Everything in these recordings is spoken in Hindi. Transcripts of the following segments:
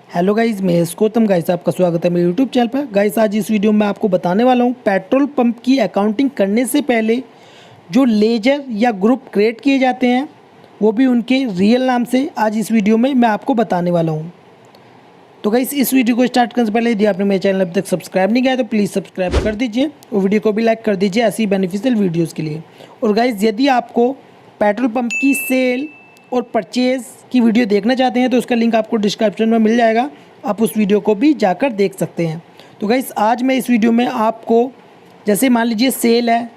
हेलो गाइस, मैं गौतम। गाइस आपका स्वागत है मेरे यूट्यूब चैनल पर। गाइस आज इस वीडियो में आपको बताने वाला हूँ पेट्रोल पंप की अकाउंटिंग करने से पहले जो लेजर या ग्रुप क्रिएट किए जाते हैं वो भी उनके रियल नाम से आज इस वीडियो में मैं आपको बताने वाला हूँ। तो गाइस इस वीडियो को स्टार्ट करने से पहले यदि आपने मेरे चैनल अभी तक सब्सक्राइब नहीं किया है तो प्लीज़ सब्सक्राइब कर दीजिए और वीडियो को भी लाइक कर दीजिए ऐसी बेनिफिशियल वीडियोज़ के लिए। और गाइस यदि आपको पेट्रोल पंप की सेल और परचेज़ की वीडियो देखना चाहते हैं तो उसका लिंक आपको डिस्क्रिप्शन में मिल जाएगा, आप उस वीडियो को भी जाकर देख सकते हैं। तो गाइस आज मैं इस वीडियो में आपको जैसे मान लीजिए सेल है,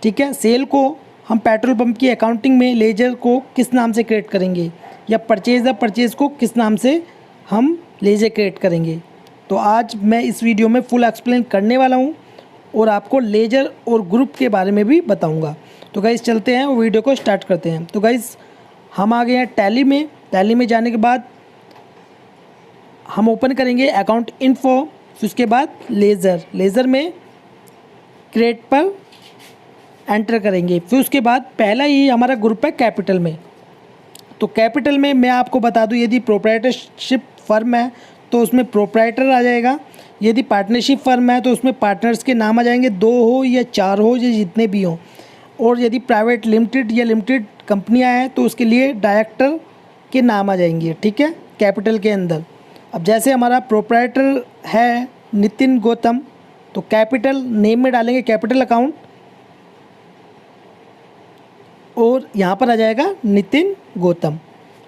ठीक है, सेल को हम पेट्रोल पंप की अकाउंटिंग में लेजर को किस नाम से क्रिएट करेंगे या परचेज़ है, परचेज़ को किस नाम से हम लेजर क्रिएट करेंगे। तो आज मैं इस वीडियो में फुल एक्सप्लेन करने वाला हूँ और आपको लेजर और ग्रुप के बारे में भी बताऊँगा। तो गाइस चलते हैं और वीडियो को स्टार्ट करते हैं। तो गाइस हम आ गए हैं टैली में। टैली में जाने के बाद हम ओपन करेंगे अकाउंट इन्फो, फिर उसके बाद लेज़र में क्रिएट पर एंटर करेंगे। फिर उसके बाद पहला ही हमारा ग्रुप है कैपिटल में। तो कैपिटल में मैं आपको बता दूं यदि प्रोप्राइटरशिप फर्म है तो उसमें प्रोप्राइटर आ जाएगा, यदि पार्टनरशिप फर्म है तो उसमें पार्टनर्स के नाम आ जाएंगे, 2 हो या 4 हो या जितने भी हों। और यदि प्राइवेट लिमिटेड या लिमिटेड कंपनियां हैं तो उसके लिए डायरेक्टर के नाम आ जाएंगे, ठीक है, कैपिटल के अंदर। अब जैसे हमारा प्रोप्राइटर है नितिन गौतम तो कैपिटल नेम में डालेंगे कैपिटल अकाउंट और यहाँ पर आ जाएगा नितिन गौतम।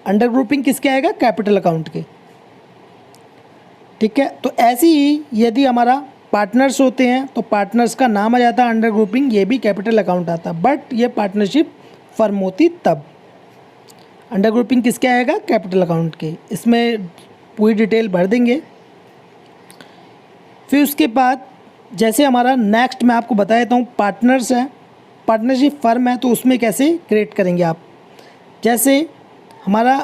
अंडर ग्रुपिंग किसके आएगा? कैपिटल अकाउंट के, ठीक है। तो ऐसे ही यदि हमारा पार्टनर्स होते हैं तो पार्टनर्स का नाम आ जाता है अंडर ग्रुपिंग, ये भी कैपिटल अकाउंट आता, बट ये पार्टनरशिप फर्म होती तब। अंडर ग्रुपिंग किसके आएगा? कैपिटल अकाउंट के। इसमें पूरी डिटेल भर देंगे। फिर उसके बाद जैसे हमारा नेक्स्ट मैं आपको बता देता हूँ, पार्टनर्स है, पार्टनरशिप फर्म है तो उसमें कैसे क्रिएट करेंगे आप। जैसे हमारा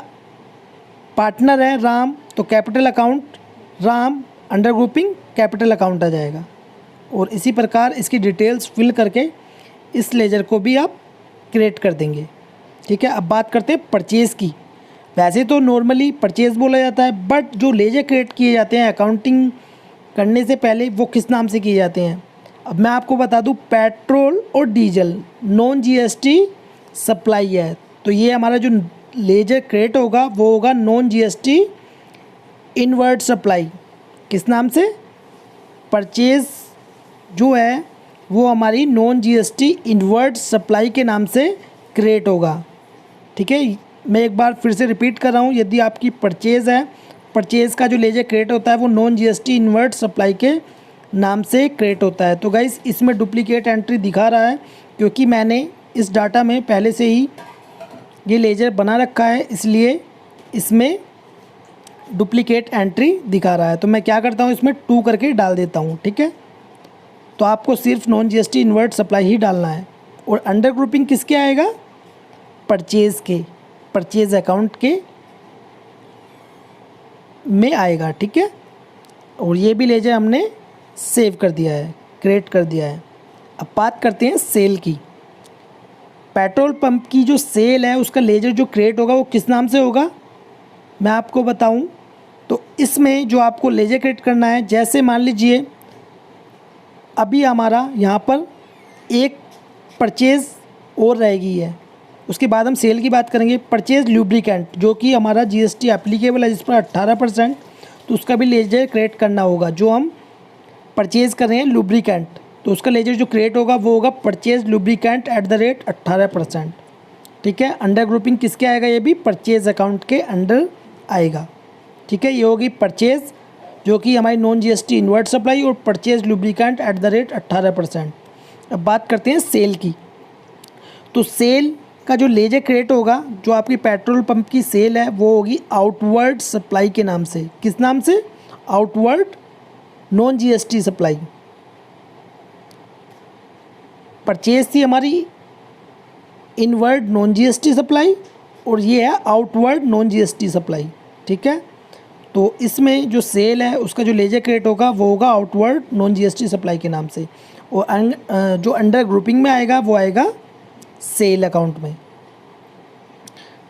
पार्टनर है राम तो capital account Ram, under grouping capital account आ जाएगा। और इसी प्रकार इसकी डिटेल्स फिल करके इस लेजर को भी आप क्रिएट कर देंगे, ठीक है। अब बात करते हैं परचेज़ की। वैसे तो नॉर्मली परचेज़ बोला जाता है, बट जो लेजर क्रिएट किए जाते हैं अकाउंटिंग करने से पहले वो किस नाम से किए जाते हैं। अब मैं आपको बता दूं पेट्रोल और डीजल नॉन जीएसटी सप्लाई है, तो ये हमारा जो लेजर क्रिएट होगा वो होगा नॉन जीएसटी इनवर्ड सप्लाई। किस नाम से? परचेज़ जो है वो हमारी नॉन जीएसटी इनवर्ड सप्लाई के नाम से क्रिएट होगा, ठीक है। मैं एक बार फिर से रिपीट कर रहा हूँ, यदि आपकी परचेज़ है, परचेज़ का जो लेजर क्रिएट होता है वो नॉन जीएसटी इनवर्ड सप्लाई के नाम से क्रिएट होता है। तो गाइस इसमें डुप्लीकेट एंट्री दिखा रहा है क्योंकि मैंने इस डाटा में पहले से ही ये लेजर बना रखा है, इसलिए इसमें डुप्लीकेट एंट्री दिखा रहा है। तो मैं क्या करता हूँ, इसमें 2 करके डाल देता हूँ, ठीक है। तो आपको सिर्फ नॉन जीएसटी इनवर्ड सप्लाई ही डालना है। और अंडर ग्रुपिंग किसके आएगा? परचेज़ के, परचेज़ अकाउंट के में आएगा, ठीक है। और ये भी लेजर हमने सेव कर दिया है, क्रिएट कर दिया है। अब बात करते हैं सेल की। पेट्रोल पंप की जो सेल है उसका लेजर जो क्रिएट होगा वो किस नाम से होगा मैं आपको बताऊं। तो इसमें जो आपको लेजर क्रिएट करना है, जैसे मान लीजिए अभी हमारा यहाँ पर एक परचेज़ और रहेगी है, उसके बाद हम सेल की बात करेंगे। परचेज़ लुब्रिकेंट जो कि हमारा जीएसटी एप्लीकेबल है जिस पर 18%, तो उसका भी लेजर क्रिएट करना होगा। जो हम परचेज़ कर रहे हैं लुब्रिकेंट तो उसका लेजर जो क्रिएट होगा वो होगा परचेज़ लुब्रिकेंट @ 18%, ठीक है। अंडर ग्रुपिंग किसके आएगा? ये भी परचेज़ अकाउंट के अंडर आएगा, ठीक है। ये होगी परचेज़ जो कि हमारी नॉन जीएसटी इनवर्ड सप्लाई और परचेज़ लुब्रिकेंट @ 18%। अब बात करते हैं सेल की। तो सेल का जो लेजर क्रिएट होगा, जो आपकी पेट्रोल पंप की सेल है वो होगी आउटवर्ड सप्लाई के नाम से। किस नाम से? Outward non GST supply. Purchase थी हमारी इनवर्ड नॉन जीएसटी सप्लाई और ये है आउटवर्ड नॉन जीएसटी सप्लाई, ठीक है। तो इसमें जो सेल है उसका जो लेजर क्रिएट होगा वो होगा आउटवर्ड नॉन जीएसटी सप्लाई के नाम से। और जो अंडर ग्रुपिंग में आएगा वो आएगा सेल अकाउंट में,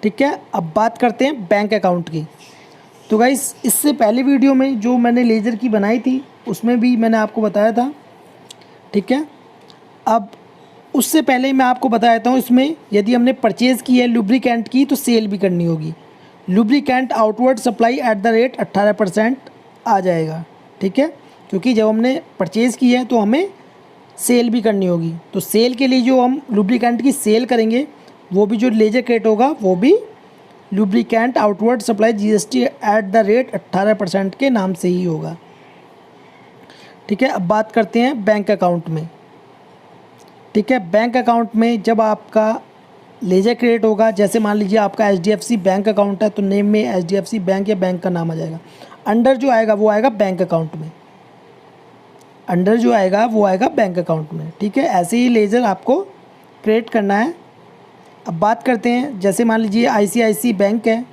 ठीक है। अब बात करते हैं बैंक अकाउंट की। तो गाइस इससे पहले वीडियो में जो मैंने लेज़र की बनाई थी उसमें भी मैंने आपको बताया था, ठीक है। अब उससे पहले मैं आपको बता देता हूँ, इसमें यदि हमने परचेज़ की है लुब्रिकेंट की तो सेल भी करनी होगी। Lubricant outward supply eight the rate 18% आ जाएगा, ठीक है, क्योंकि जब हमने परचेज़ की है तो हमें सेल भी करनी होगी। तो सेल के लिए जो हम लुब्रिकेंट की सेल करेंगे वो भी जो लेजर क्रेट होगा वो भी lubricant outward supply GST at the rate 18% के नाम से ही होगा, ठीक है। अब बात करते हैं बैंक अकाउंट में, ठीक है। बैंक अकाउंट में जब आपका लेजर क्रेडिट होगा, जैसे मान लीजिए आपका एचडीएफसी बैंक अकाउंट है तो नेम में एचडीएफसी बैंक या बैंक का नाम आ जाएगा। अंडर जो आएगा वो आएगा बैंक अकाउंट में, अंडर जो आएगा वो आएगा बैंक अकाउंट में, ठीक है। ऐसे ही लेजर आपको क्रिएट करना है। अब बात करते हैं, जैसे मान लीजिए आईसीआईसी बैंक है,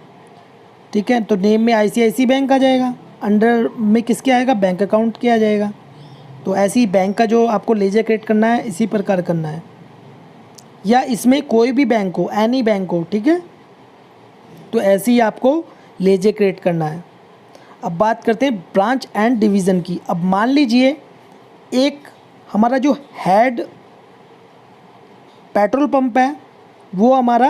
ठीक है, तो नेम में आईसीआईसी बैंक आ जाएगा, अंडर में किसके आएगा, बैंक अकाउंट के आ जाएगा। तो ऐसे ही बैंक का जो आपको लेजर क्रिएट करना है इसी प्रकार करना है, या इसमें कोई भी बैंक हो, एनी बैंक हो, ठीक है, तो ऐसे ही आपको लेजर क्रिएट करना है। अब बात करते हैं ब्रांच एंड डिवीज़न की। अब मान लीजिए एक हमारा जो हेड पेट्रोल पंप है वो हमारा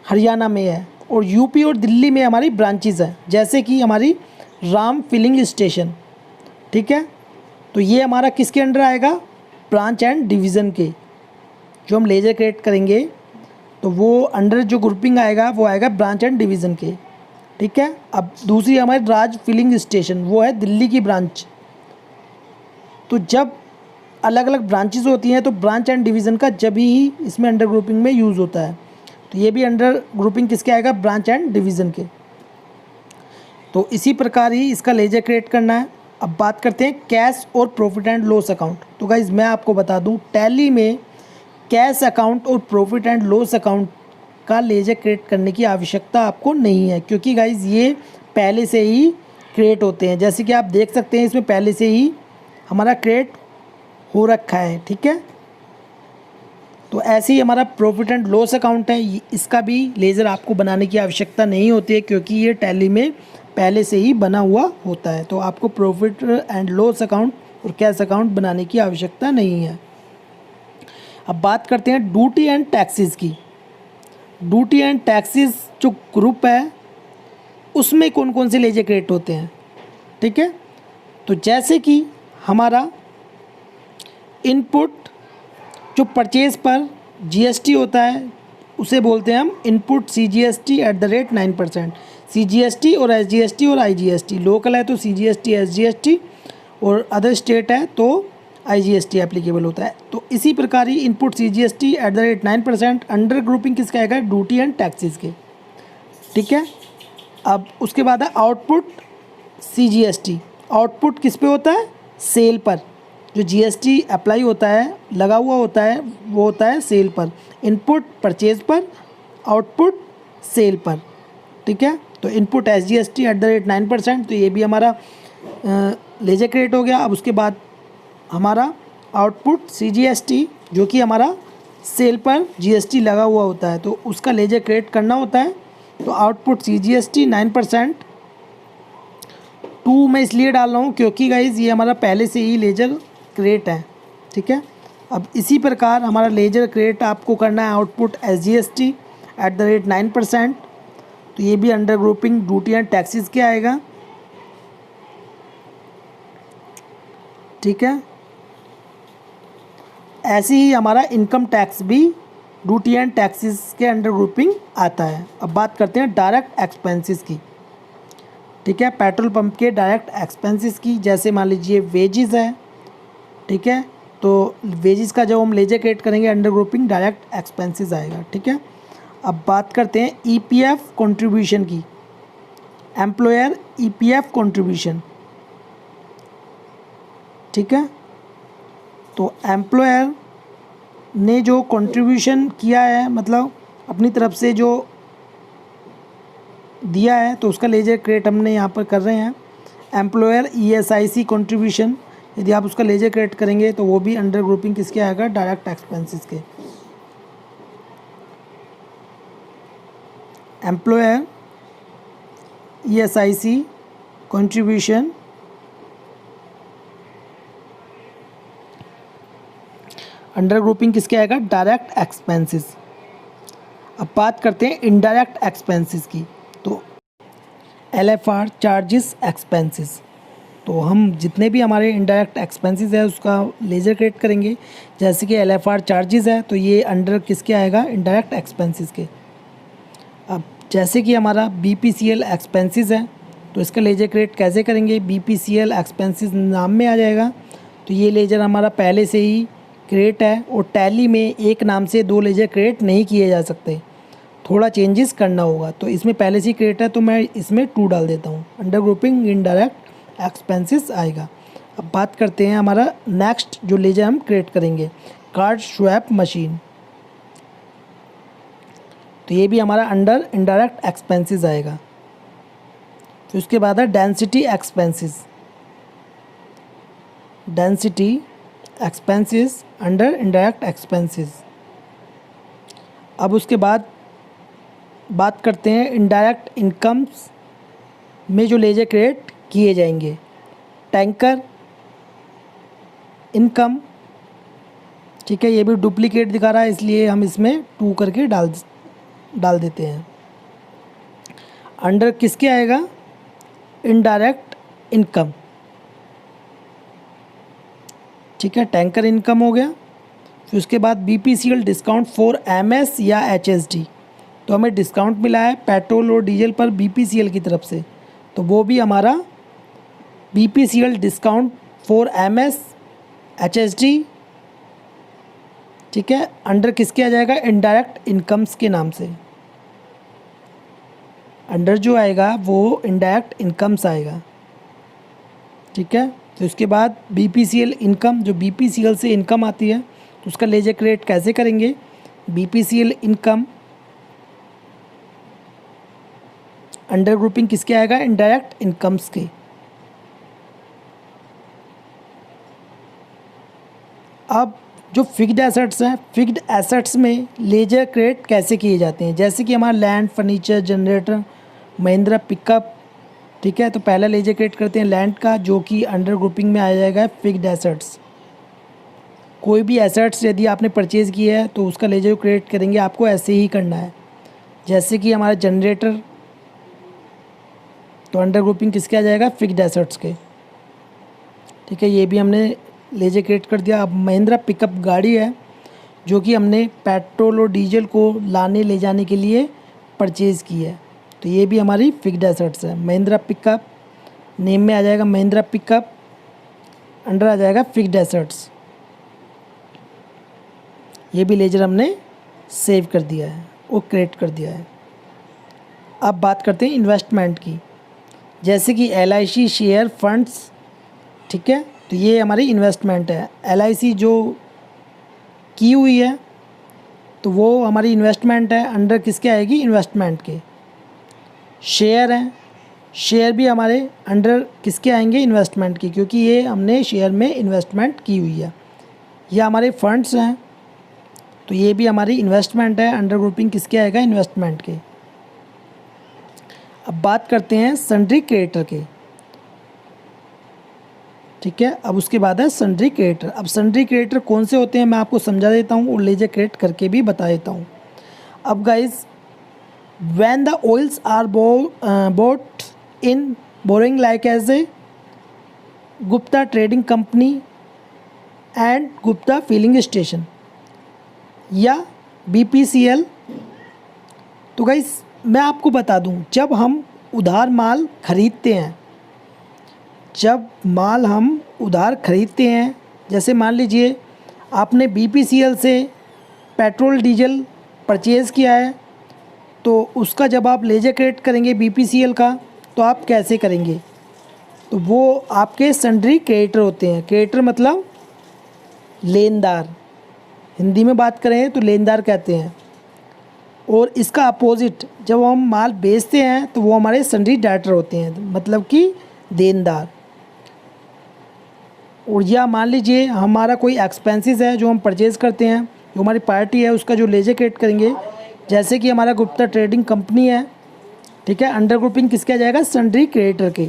हरियाणा में है और यूपी और दिल्ली में हमारी ब्रांचेस है, जैसे कि हमारी राम फिलिंग स्टेशन, ठीक है। तो ये हमारा किसके अंडर आएगा, ब्रांच एंड डिवीज़न के। जो हम लेजर क्रिएट करेंगे तो वो अंडर जो ग्रुपिंग आएगा वो आएगा ब्रांच एंड डिवीज़न के, ठीक है। अब दूसरी हमारी राज फिलिंग स्टेशन, वो है दिल्ली की ब्रांच। तो जब अलग अलग ब्रांचेस होती हैं तो ब्रांच एंड डिवीज़न का जब ही इसमें अंडर ग्रुपिंग में यूज़ होता है। तो ये भी अंडर ग्रुपिंग किसके आएगा, ब्रांच एंड डिवीज़न के। तो इसी प्रकार ही इसका लेजर क्रिएट करना है। अब बात करते हैं कैश और प्रॉफिट एंड लॉस अकाउंट। तो गाइज मैं आपको बता दूं, टैली में कैश अकाउंट और प्रॉफिट एंड लॉस अकाउंट का लेजर क्रिएट करने की आवश्यकता आपको नहीं है, क्योंकि गाइज ये पहले से ही क्रिएट होते हैं। जैसे कि आप देख सकते हैं इसमें पहले से ही हमारा क्रिएट हो रखा है, ठीक है। तो ऐसे ही हमारा प्रॉफिट एंड लॉस अकाउंट है, इसका भी लेज़र आपको बनाने की आवश्यकता नहीं होती है, क्योंकि ये टैली में पहले से ही बना हुआ होता है। तो आपको प्रॉफिट एंड लॉस अकाउंट और कैश अकाउंट बनाने की आवश्यकता नहीं है। अब बात करते हैं ड्यूटी एंड टैक्सेस की। ड्यूटी एंड टैक्सेस जो ग्रुप है उसमें कौन कौन से लेजर क्रिएट होते हैं, ठीक है। तो जैसे कि हमारा इनपुट जो परचेज़ पर जीएसटी होता है उसे बोलते हैं हम input CGST at the rate 9%। CGST और एसजीएसटी और आईजीएसटी, लोकल है तो सीजीएसटी एसजीएसटी और अदर स्टेट है तो आईजीएसटी एप्लीकेबल होता है। तो इसी प्रकार ही input CGST at the rate 9%, under grouping किसका आएगा, ड्यूटी एंड टैक्सेस के, ठीक है। अब उसके बाद है आउटपुट सीजीएसटी। आउटपुट किस पे होता है, सेल पर। जो जीएसटी अप्लाई होता है, लगा हुआ होता है, वो होता है सेल पर। इनपुट परचेज पर, आउटपुट सेल पर, ठीक है। तो input SGST eight the rate 9%, तो ये भी हमारा लेजर क्रिएट हो गया। अब उसके बाद हमारा आउटपुट सीजीएसटी जो कि हमारा सेल पर जीएसटी लगा हुआ होता है, तो उसका लेजर क्रिएट करना होता है। तो आउटपुट सीजीएसटी 9%। 2 मैं इसलिए डाल रहा हूँ क्योंकि गाइज ये हमारा पहले से ही लेजर क्रिएट है, ठीक है। अब इसी प्रकार हमारा लेजर क्रिएट आपको करना है output SGST eight the rate 9%। तो ये भी under grouping duty and taxes के आएगा, ठीक है। ऐसे ही हमारा इनकम टैक्स भी ड्यूटी एंड टैक्सेस के अंडर ग्रुपिंग आता है। अब बात करते हैं डायरेक्ट एक्सपेंसेस की, ठीक है। पेट्रोल पंप के डायरेक्ट एक्सपेंसेस की, जैसे मान लीजिए वेजेस है, ठीक है। तो वेजेस का जब हम लेजर क्रिएट करेंगे अंडर ग्रुपिंग डायरेक्ट एक्सपेंसेस आएगा, ठीक है। अब बात करते हैं ईपीएफ कंट्रीब्यूशन की, एम्प्लॉयर ईपीएफ कंट्रीब्यूशन, ठीक है। तो एम्प्लॉयर ने जो कंट्रीब्यूशन किया है, मतलब अपनी तरफ से जो दिया है, तो उसका लेजर क्रिएट हमने यहाँ पर कर रहे हैं। एम्प्लॉयर ईएसआईसी कंट्रीब्यूशन, यदि आप उसका लेजर क्रिएट करेंगे तो वो भी अंडर ग्रुपिंग किसके आएगा, डायरेक्ट एक्सपेंसेस के। Employer ESIC contribution under grouping किसके आएगा, डायरेक्ट एक्सपेंसेस। अब बात करते हैं इनडायरेक्ट एक्सपेंसेस की। तो LFR चार्जेस एक्सपेंसेस, तो हम जितने भी हमारे इनडायरेक्ट एक्सपेंसेस है उसका लेजर क्रिएट करेंगे। जैसे कि LFR चार्जेस है तो ये अंडर किसके आएगा, इनडायरेक्ट एक्सपेंसेस के। अब जैसे कि हमारा BPCL एक्सपेंसेस है तो इसका लेजर क्रिएट कैसे करेंगे, BPCL एक्सपेंसेस नाम में आ जाएगा। तो ये लेजर हमारा पहले से ही क्रिएट है और टैली में एक नाम से दो लेजर क्रिएट नहीं किए जा सकते, थोड़ा चेंजेस करना होगा। तो इसमें पहले से ही क्रिएट है तो मैं इसमें 2 डाल देता हूँ, अंडर ग्रुपिंग इनडायरेक्ट एक्सपेंसेस आएगा। अब बात करते हैं हमारा नेक्स्ट जो लेजर हम क्रिएट करेंगे, कार्ड स्वैप मशीन। तो ये भी हमारा अंडर इनडायरेक्ट एक्सपेंसेस आएगा। तो उसके बाद है density expenses, density expenses under indirect expenses. अब उसके बाद बात करते हैं इनडायरेक्ट इनकम्स में जो लेजर क्रिएट किए जाएंगे, टैंकर इनकम। ठीक है, ये भी डुप्लीकेट दिखा रहा है इसलिए हम इसमें 2 करके डाल देते हैं। अंडर किसके आएगा, इनडायरेक्ट इनकम। ठीक है, टैंकर इनकम हो गया। फिर उसके बाद BPCL डिस्काउंट फॉर MS या HSD, तो हमें डिस्काउंट मिला है पेट्रोल और डीजल पर BPCL की तरफ से, तो वो भी हमारा BPCL discount for MS HSD। ठीक है, अंडर किसके आ जाएगा, इनडायरेक्ट इनकम्स के नाम से। अंडर जो आएगा वो इनडायरेक्ट इनकम्स आएगा। ठीक है, तो उसके बाद BPCL इनकम, जो BPCL से इनकम आती है तो उसका लेजर क्रिएट कैसे करेंगे, BPCL इनकम अंडर ग्रुपिंग किसके आएगा, इनडायरेक्ट इनकम्स के। अब जो फिक्स्ड एसेट्स हैं, फिक्स्ड एसेट्स में लेजर क्रिएट कैसे किए जाते हैं, जैसे कि हमारा land, furniture, generator, Mahindra pickup. ठीक है, तो पहला लेजर क्रिएट करते हैं लैंड का, जो कि अंडर ग्रुपिंग में आ जाएगा फिक्स्ड एसेट्स। कोई भी एसेट्स यदि आपने परचेज़ किया है तो उसका लेजर क्रिएट करेंगे, आपको ऐसे ही करना है। जैसे कि हमारा जनरेटर, तो अंडर ग्रुपिंग किसके आ जाएगा, फिक्स्ड एसेट्स के। ठीक है, ये भी हमने लेजर क्रिएट कर दिया। अब महिंद्रा पिकअप गाड़ी है जो कि हमने पेट्रोल और डीजल को लाने ले जाने के लिए परचेज़ की है, तो ये भी हमारी फिक्स्ड एसेट्स है। महिंद्रा पिकअप नेम में आ जाएगा महिंद्रा पिकअप, अंडर आ जाएगा फिक्स्ड एसेट्स। ये भी लेजर हमने सेव कर दिया है और क्रिएट कर दिया है। अब बात करते हैं इन्वेस्टमेंट की, जैसे कि LIC शेयर फंड्स। ठीक है, तो ये हमारी इन्वेस्टमेंट है। LIC जो की हुई है तो वो हमारी इन्वेस्टमेंट है, अंडर किसके आएगी, इन्वेस्टमेंट के। शेयर हैं, शेयर भी हमारे अंडर किसके आएंगे, इन्वेस्टमेंट की, क्योंकि ये हमने शेयर में इन्वेस्टमेंट की हुई है। ये हमारे फंड्स हैं तो ये भी हमारी इन्वेस्टमेंट है, अंडर ग्रुपिंग किसके आएगा, इन्वेस्टमेंट के। अब बात करते हैं सन्ड्री क्रेडिटर के। ठीक है, अब उसके बाद है सन्ड्री क्रेडिटर। अब सन्ड्री क्रेडिटर कौन से होते हैं मैं आपको समझा देता हूँ और लेजर क्रिएट करके भी बता देता हूँ। अब guys, when the oils are bought in borrowing like as a Gupta trading company and Gupta filling station या BPCL, तो गाइस मैं आपको बता दूं, जब हम उधार माल खरीदते हैं, जब माल हम उधार खरीदते हैं, जैसे मान लीजिए आपने BPCL से पेट्रोल डीजल परचेज़ किया है, तो उसका जब आप लेजर क्रिएट करेंगे BPCL का तो आप कैसे करेंगे, तो वो आपके सन्ड्री क्रेडिटर होते हैं। क्रेडिटर मतलब लेनदार, हिंदी में बात करें तो लेनदार कहते हैं। और इसका अपोजिट जब हम माल बेचते हैं तो वो हमारे सन्ड्री डेटर होते हैं, मतलब कि देनदार। और या मान लीजिए हमारा कोई एक्सपेंसेस है जो हम परचेज़ करते हैं, जो हमारी पार्टी है, उसका जो लेजर क्रिएट करेंगे, जैसे कि हमारा गुप्ता ट्रेडिंग कंपनी है। ठीक है, अंडर ग्रुपिंग किसके आ जाएगा, सन्ड्री क्रेडिटर के।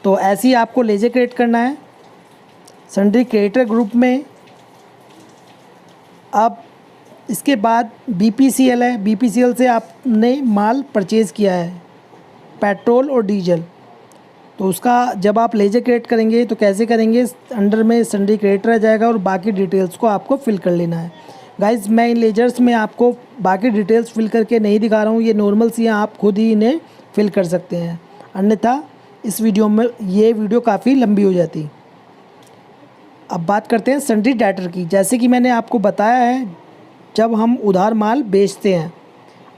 तो ऐसे ही आपको लेजर क्रिएट करना है सन्ड्री क्रेडिटर ग्रुप में। अब इसके बाद BPCL है, BPCL से आपने माल परचेज़ किया है पेट्रोल और डीजल, तो उसका जब आप लेजर क्रिएट करेंगे तो कैसे करेंगे, अंडर में सन्ड्री क्रेडिटर आ जाएगा और बाकी डिटेल्स को आपको फिल कर लेना है। गाइज़ मैं इन लेजर्स में आपको बाकी डिटेल्स फिल करके नहीं दिखा रहा हूँ, ये नॉर्मल सी हैं, आप खुद ही इन्हें फिल कर सकते हैं, अन्यथा इस वीडियो में ये वीडियो काफ़ी लंबी हो जाती। अब बात करते हैं सन्ड्री डेटर की। जैसे कि मैंने आपको बताया है, जब हम उधार माल बेचते हैं,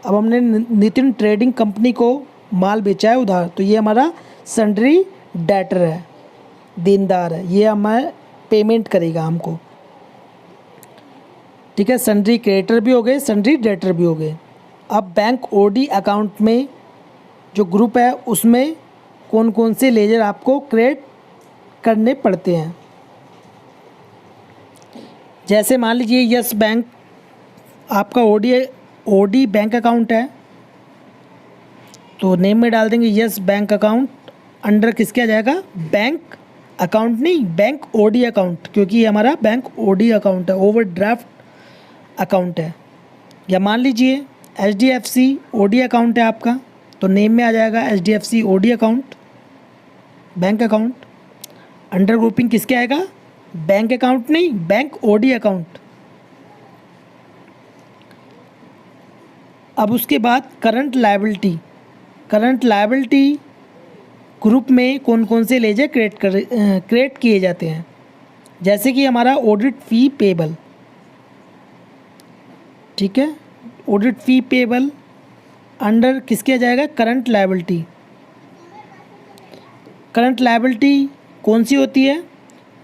अब हमने नितिन ट्रेडिंग कंपनी को माल बेचा है उधार, तो ये हमारा सन्ड्री डेटर है, देनदार है, ये हमें पेमेंट करेगा हमको। ठीक है, सन्ड्री क्रेडिटर भी हो गए, सन्ड्री डेटर भी हो गए। अब बैंक OD अकाउंट में जो ग्रुप है उसमें कौन कौन से लेजर आपको क्रिएट करने पड़ते हैं। जैसे मान लीजिए यस बैंक आपका OD बैंक अकाउंट है, तो नेम में डाल देंगे यस बैंक अकाउंट, अंडर किसके आ जाएगा, बैंक अकाउंट नहीं, बैंक OD अकाउंट, क्योंकि ये हमारा बैंक OD अकाउंट है, ओवरड्राफ्ट अकाउंट है। या मान लीजिए HDFC OD अकाउंट है आपका, तो नेम में आ जाएगा HDFC OD account, bank account. Under grouping किसके आएगा, बैंक अकाउंट नहीं, बैंक OD अकाउंट। अब उसके बाद करंट लायबिलिटी ग्रुप में कौन कौन से लेजर क्रिएट किए जाते हैं। जैसे कि हमारा ऑडिट फ़ी पेबल, ठीक है, ऑडिट फ़ी पेबल अंडर किसके आ जाएगा, करंट लायबिलिटी। करंट लायबिलिटी कौन सी होती है,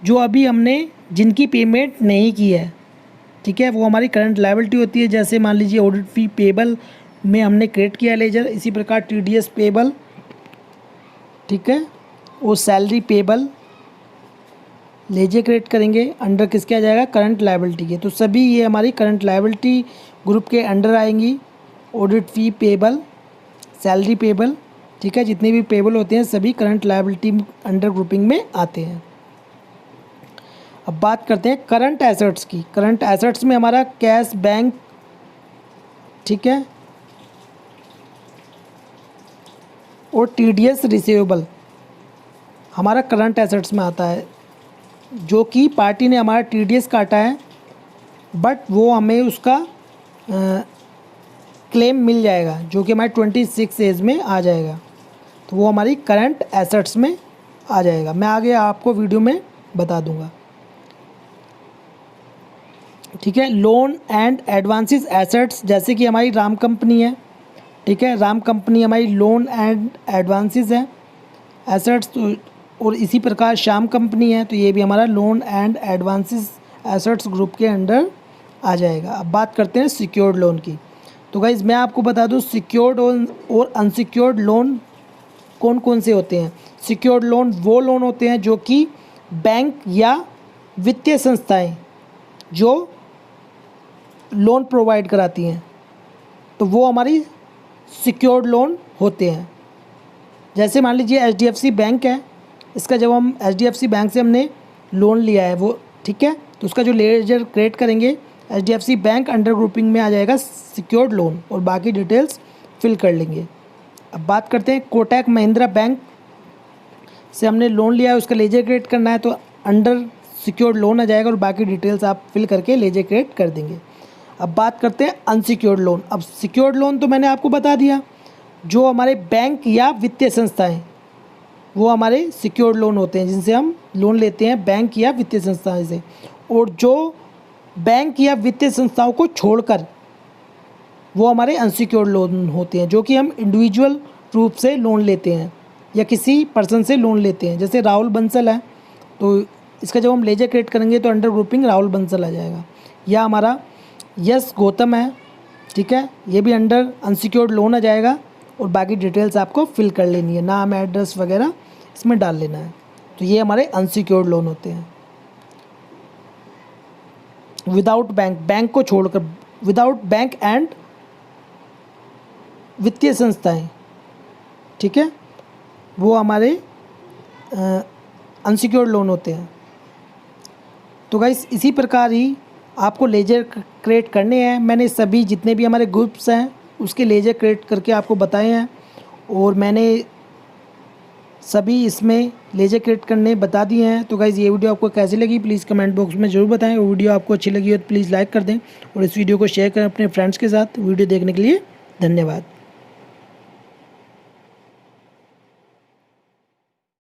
जो अभी हमने जिनकी पेमेंट नहीं की है, ठीक है, वो हमारी करंट लायबिलिटी होती है। जैसे मान लीजिए ऑडिट फ़ी पेबल में हमने क्रिएट किया लेजर, इसी प्रकार TDS पेबल, ठीक है, वो सैलरी पेबल लेजर क्रिएट करेंगे, अंडर किसके आ जाएगा, करंट लायबिलिटी के। तो सभी ये हमारी करंट लायबिलिटी ग्रुप के अंडर आएंगी, ऑडिट फ़ी पेबल, सैलरी पेबल, ठीक है, जितने भी पेबल होते हैं सभी करंट लायबिलिटी अंडर ग्रुपिंग में आते हैं। अब बात करते हैं करंट एसेट्स की। करंट एसेट्स में हमारा कैश, बैंक, ठीक है, और TDS रिसीवेबल हमारा करंट एसेट्स में आता है, जो कि पार्टी ने हमारा TDS काटा है, बट वो हमें उसका क्लेम मिल जाएगा, जो कि हमारे 26 एज में आ जाएगा, तो वो हमारी करंट एसेट्स में आ जाएगा। मैं आगे आपको वीडियो में बता दूंगा, ठीक है। लोन एंड एडवांसेस एसेट्स, जैसे कि हमारी राम कंपनी है, ठीक है, राम कंपनी हमारी लोन एंड एडवांसेस है एसेट्स, तो और इसी प्रकार श्याम कंपनी है, तो ये भी हमारा loan and advances assets group के अंडर आ जाएगा। अब बात करते हैं सिक्योर्ड लोन की। तो गाइज़ मैं आपको बता दूं सिक्योर्ड और अनसिक्योर्ड लोन कौन कौन से होते हैं। सिक्योर्ड लोन वो लोन होते हैं जो कि बैंक या वित्तीय संस्थाएं जो लोन प्रोवाइड कराती हैं, तो वो हमारी सिक्योर्ड लोन होते हैं। जैसे मान लीजिए HDFC बैंक है, इसका जब हम HDFC बैंक से हमने लोन लिया है वो, ठीक है, तो उसका जो लेजर क्रिएट करेंगे HDFC बैंक अंडर ग्रुपिंग में आ जाएगा सिक्योर्ड लोन, और बाकी डिटेल्स फिल कर लेंगे। अब बात करते हैं कोटक महिंद्रा बैंक से हमने लोन लिया है, उसका लेजर क्रिएट करना है, तो अंडर सिक्योर्ड लोन आ जाएगा और बाकी डिटेल्स आप फिल करके लेजर क्रिएट कर देंगे। अब बात करते हैं अनसिक्योर्ड लोन। अब सिक्योर्ड लोन तो मैंने आपको बता दिया, जो हमारे बैंक या वित्तीय संस्थाएं वो हमारे सिक्योर्ड लोन होते हैं, जिनसे हम लोन लेते हैं बैंक या वित्तीय संस्थाएं से। और जो बैंक या वित्तीय संस्थाओं को छोड़कर वो हमारे अनसिक्योर्ड लोन होते हैं, जो कि हम इंडिविजुअल रूप से लोन लेते हैं या किसी पर्सन से लोन लेते हैं। जैसे राहुल बंसल है, तो इसका जब हम लेजर क्रिएट करेंगे तो अंडर ग्रुपिंग राहुल बंसल आ जाएगा। या हमारा यस गौतम है, ठीक है, ये भी अंडर अनसिक्योर्ड लोन आ जाएगा, और बाकी डिटेल्स आपको फिल कर लेनी है, नाम, एड्रेस वगैरह इसमें डाल लेना है। तो ये हमारे अनसिक्योर्ड लोन होते हैं। विदाउट बैंक, बैंक को छोड़कर, विदाउट बैंक एंड वित्तीय संस्थाएं, ठीक है, वो हमारे अनसिक्योर्ड लोन होते हैं। तो गाइस इसी प्रकार ही आपको लेजर क्रिएट करने हैं। मैंने सभी जितने भी हमारे ग्रुप्स हैं उसके लेजर क्रिएट करके आपको बताए हैं, और मैंने सभी इसमें लेजर क्रिएट करने बता दिए हैं। तो गाइज़ ये वीडियो आपको कैसी लगी प्लीज़ कमेंट बॉक्स में ज़रूर बताएं, और वीडियो आपको अच्छी लगी हो तो प्लीज़ लाइक कर दें और इस वीडियो को शेयर करें अपने फ्रेंड्स के साथ। वीडियो देखने के लिए धन्यवाद।